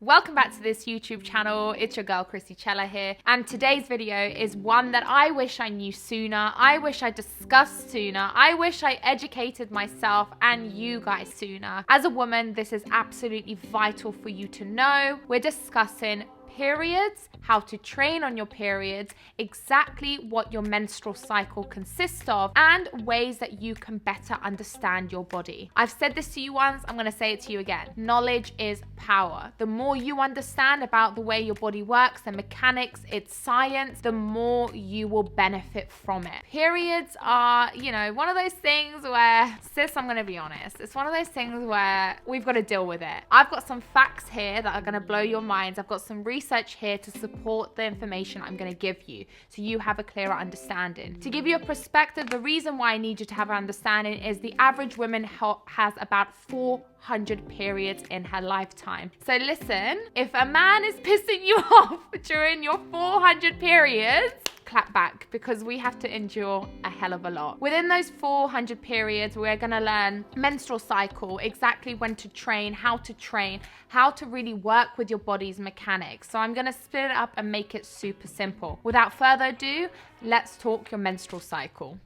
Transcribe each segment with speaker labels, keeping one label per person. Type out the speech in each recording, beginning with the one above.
Speaker 1: Welcome back to this YouTube channel. It's your girl Krissy Cela here, and today's video is one that I wish I knew sooner. I wish I discussed sooner. I wish I educated myself and you guys sooner. As a woman, this is absolutely vital for you to know. We're discussing periods, how to train on your periods, exactly what your menstrual cycle consists of, and ways that you can better understand your body. I've said this to you once, I'm going to say it to you again. Knowledge is power. The more you understand about the way your body works, the mechanics, its science, the more you will benefit from it. Periods are, one of those things where, sis, I'm going to be honest, it's one of those things where we've got to deal with it. I've got some facts here that are going to blow your minds. I've got some research here to support the information I'm going to give you so you have a clearer understanding. To give you a perspective, the reason why I need you to have an understanding is the average woman has about 400 periods in her lifetime. So listen, if a man is pissing you off during your 400 periods, clap back, because we have to endure a hell of a lot. Within those 400 periods, we're going to learn menstrual cycle, exactly when to train, how to really work with your body's mechanics. So I'm going to split it up and make it super simple. Without further ado, let's talk your menstrual cycle.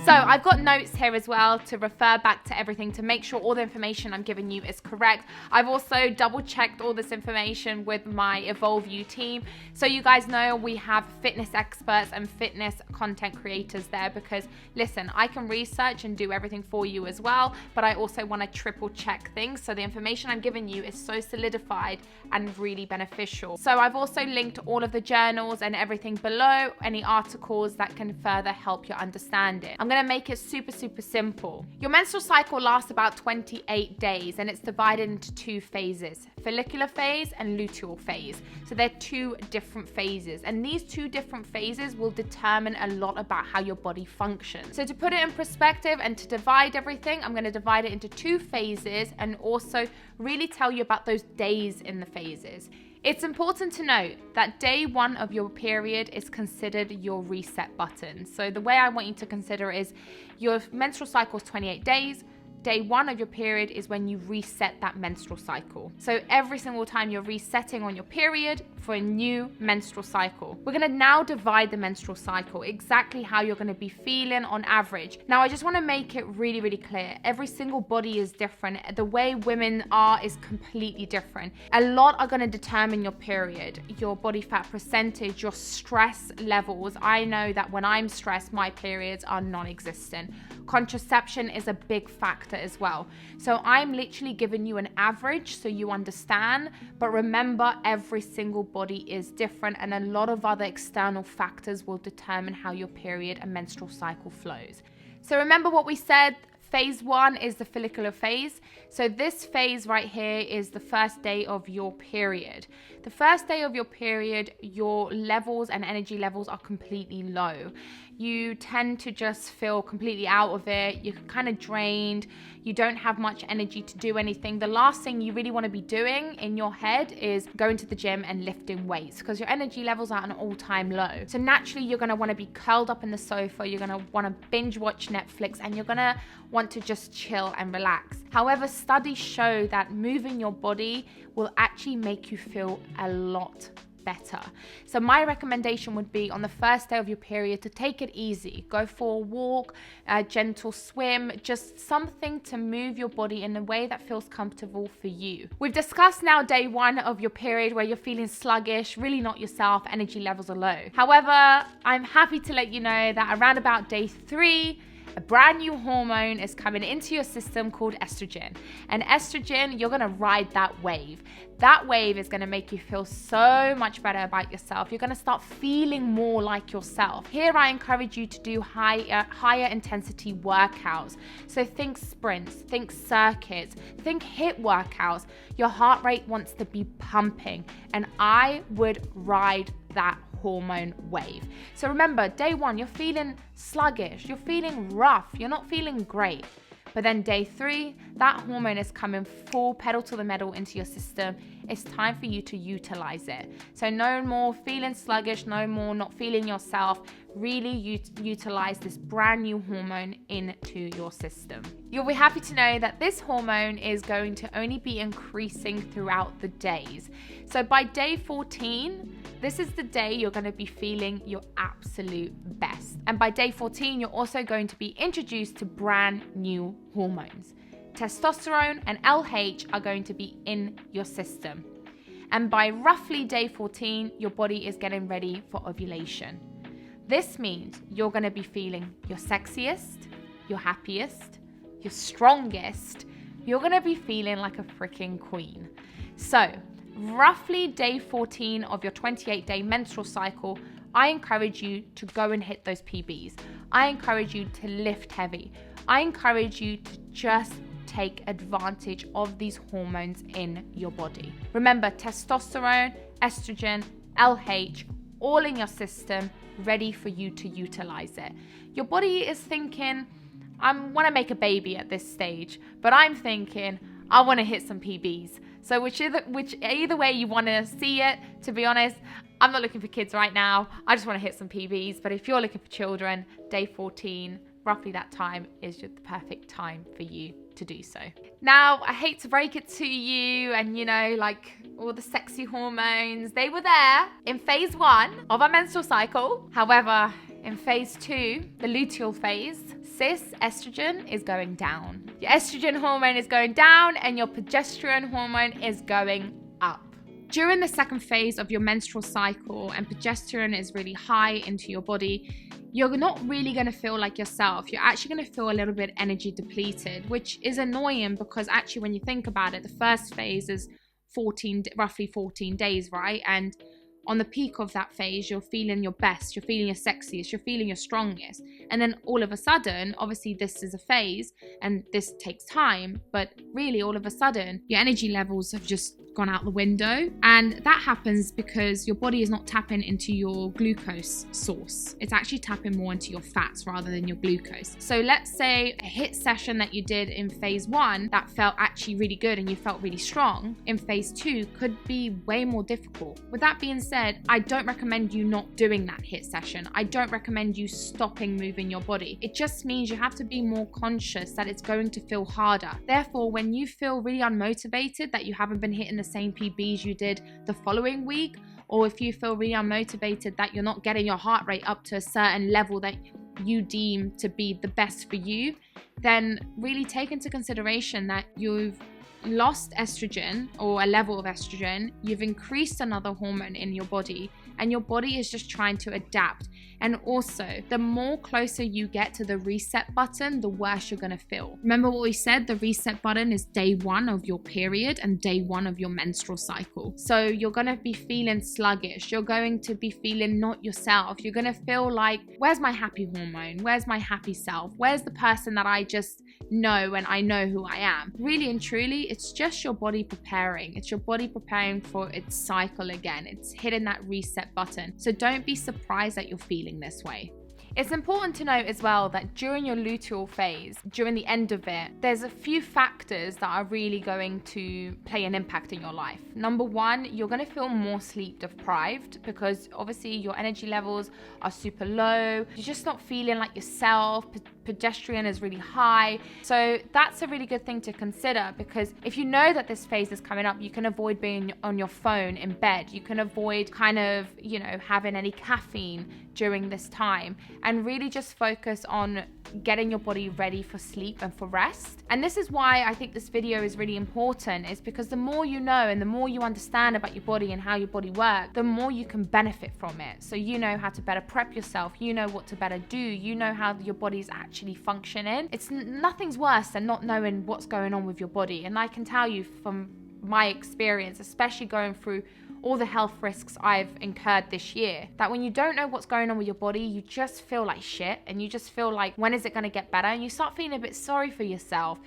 Speaker 1: So I've got notes here as well to refer back to everything to make sure all the information I'm giving you is correct. I've also double checked all this information with my Evolve You team. So you guys know we have fitness experts and fitness content creators there because listen, I can research and do everything for you as well, but I also want to triple check things. So the information I'm giving you is so solidified and really beneficial. So I've also linked all of the journals and everything below, any articles that can further help your understanding. I'm going to make it super simple. Your menstrual cycle lasts about 28 days and it's divided into two phases, follicular phase and luteal phase. So they're two different phases, and these two different phases will determine a lot about how your body functions. So to put it in perspective and to divide everything, I'm going to divide it into two phases and also really tell you about those days in the phases. It's important to note that day one of your period is considered your reset button. So the way I want you to consider is your menstrual cycle is 28 days. Day one of your period is when you reset that menstrual cycle. So every single time you're resetting on your period for a new menstrual cycle. We're going to now divide the menstrual cycle, exactly how you're going to be feeling on average. Now, I just want to make it really clear. Every single body is different. The way women are is completely different. A lot are going to determine your period, your body fat percentage, your stress levels. I know that when I'm stressed, my periods are non-existent. Contraception is a big factor as well. So I'm literally giving you an average so you understand, but remember every single body is different and a lot of other external factors will determine how your period and menstrual cycle flows. So remember what we said. Phase one is the follicular phase. So this phase right here is the first day of your period. The first day of your period, your levels and energy levels are completely low. You tend to just feel completely out of it. You're kind of drained. You don't have much energy to do anything. The last thing you really want to be doing in your head is going to the gym and lifting weights because your energy levels are at an all-time low. So naturally, you're going to want to be curled up in the sofa. You're going to want to binge watch Netflix and you're going to want to just chill and relax. However, studies show that moving your body will actually make you feel a lot better. So my recommendation would be on the first day of your period to take it easy. Go for a walk, a gentle swim, just something to move your body in a way that feels comfortable for you. We've discussed now day one of your period where you're feeling sluggish, really not yourself, energy levels are low. However, I'm happy to let you know that around about day 3, a brand new hormone is coming into your system called estrogen. And estrogen, you're going to ride that wave. That wave is going to make you feel so much better about yourself. You're going to start feeling more like yourself. Here, I encourage you to do higher intensity workouts. So think sprints, think circuits, think HIIT workouts. Your heart rate wants to be pumping. And I would ride that hormone wave. So remember, day one, you're feeling sluggish, you're feeling rough, you're not feeling great. But then day 3, that hormone is coming full pedal to the metal into your system. It's time for you to utilize it. So no more feeling sluggish, no more not feeling yourself. Really utilize this brand new hormone into your system. You'll be happy to know that this hormone is going to only be increasing throughout the days. So by day 14, this is the day you're going to be feeling your absolute best. And by day 14, you're also going to be introduced to brand new hormones. Testosterone and LH are going to be in your system. And by roughly day 14, your body is getting ready for ovulation. This means you're going to be feeling your sexiest, your happiest, your strongest. You're going to be feeling like a freaking queen. So, roughly day 14 of your 28-day menstrual cycle, I encourage you to go and hit those PBs. I encourage you to lift heavy. I encourage you to just take advantage of these hormones in your body. Remember, testosterone, estrogen, LH, all in your system, ready for you to utilize it. Your body is thinking, I want to make a baby at this stage, but I'm thinking, I want to hit some PBs. So either way you want to see it, to be honest, I'm not looking for kids right now. I just want to hit some PBs. But if you're looking for children, day 14, roughly that time is just the perfect time for you to do so. Now, I hate to break it to you, and like all the sexy hormones, they were there in phase 1 of our menstrual cycle. However, in phase 2, the luteal phase, cis estrogen is going down. Your estrogen hormone is going down and your progesterone hormone is going up. During the second phase of your menstrual cycle and progesterone is really high into your body, you're not really going to feel like yourself. You're actually going to feel a little bit energy depleted, which is annoying because actually when you think about it, the first phase is roughly 14 days, right? And on the peak of that phase, you're feeling your best, you're feeling your sexiest, you're feeling your strongest. And then all of a sudden, obviously this is a phase and this takes time, but really all of a sudden, your energy levels have just gone out the window. And that happens because your body is not tapping into your glucose source. It's actually tapping more into your fats rather than your glucose. So let's say a HIIT session that you did in phase 1 that felt actually really good and you felt really strong, in phase 2 could be way more difficult. With that being said, I don't recommend you not doing that HIIT session. I don't recommend you stopping moving your body. It just means you have to be more conscious that it's going to feel harder. Therefore, when you feel really unmotivated that you haven't been hitting the same PBs you did the following week, or if you feel really unmotivated that you're not getting your heart rate up to a certain level that you deem to be the best for you, then really take into consideration that you've lost estrogen or a level of estrogen, you've increased another hormone in your body, and your body is just trying to adapt. And also, the more closer you get to the reset button, the worse you're going to feel. Remember what we said? The reset button is day 1 of your period and day 1 of your menstrual cycle. So you're going to be feeling sluggish. You're going to be feeling not yourself. You're going to feel like, where's my happy hormone? Where's my happy self? Where's the person that I just know and I know who I am? Really and truly, it's just your body preparing. It's your body preparing for its cycle again. It's hitting that reset button. So don't be surprised that you're feeling this way. It's important to note as well that during your luteal phase, during the end of it, there's a few factors that are really going to play an impact in your life. Number 1, you're going to feel more sleep deprived because obviously your energy levels are super low. You're just not feeling like yourself. Progesterone is really high. So that's a really good thing to consider, because if you know that this phase is coming up, you can avoid being on your phone in bed. You can avoid having any caffeine during this time, and really just focus on getting your body ready for sleep and for rest. And this is why I think this video is really important, is because the more you know and the more you understand about your body and how your body works, the more you can benefit from it. So you know how to better prep yourself, you know what to better do, you know how your body's actually functioning. Nothing's worse than not knowing what's going on with your body. And I can tell you from my experience, especially going through all the health risks I've incurred this year, that when you don't know what's going on with your body, you just feel like shit, and you just feel like, when is it going to get better? And you start feeling a bit sorry for yourself.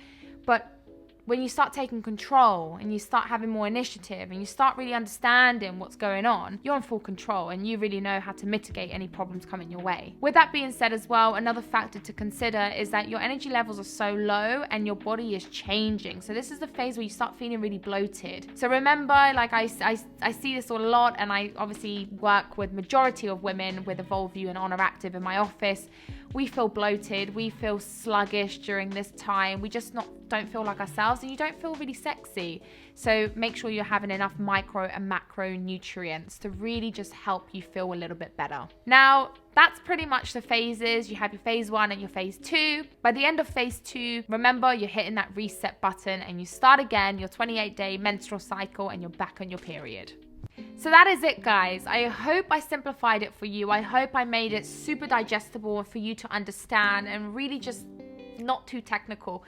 Speaker 1: But when you start taking control and you start having more initiative and you start really understanding what's going on, you're in full control and you really know how to mitigate any problems coming your way. With that being said as well, another factor to consider is that your energy levels are so low and your body is changing. So this is the phase where you start feeling really bloated. So remember, like I see this a lot, and I obviously work with majority of women with Evolve You and ONER Active in my office. We feel bloated, we feel sluggish during this time, we just don't feel like ourselves, and you don't feel really sexy. So make sure you're having enough micro and macro nutrients to really just help you feel a little bit better. Now, that's pretty much the phases. You have your phase 1 and your phase 2. By the end of phase 2, remember, you're hitting that reset button and you start again your 28-day menstrual cycle and you're back on your period. So that is it, guys. I hope I simplified it for you. I hope I made it super digestible for you to understand and really just not too technical.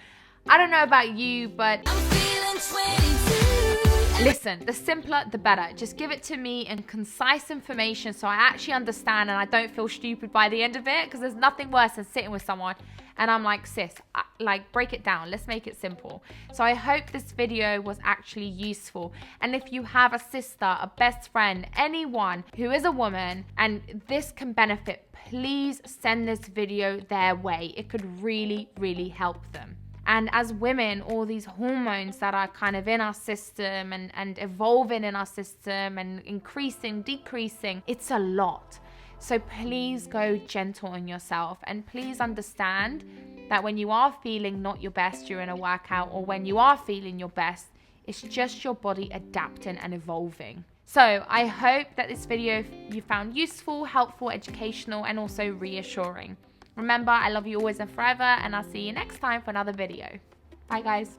Speaker 1: I don't know about you, but I'm feeling 22. Listen, the simpler, the better. Just give it to me in concise information so I actually understand and I don't feel stupid by the end of it, because there's nothing worse than sitting with someone and I'm like, sis, like, break it down. Let's make it simple. So I hope this video was actually useful. And if you have a sister, a best friend, anyone who is a woman and this can benefit, please send this video their way. It could really, really help them. And as women, all these hormones that are kind of in our system and evolving in our system and increasing, decreasing, it's a lot. So please go gentle on yourself, and please understand that when you are feeling not your best during a workout, or when you are feeling your best, it's just your body adapting and evolving. So I hope that this video you found useful, helpful, educational, and also reassuring. Remember, I love you always and forever, and I'll see you next time for another video. Bye, guys.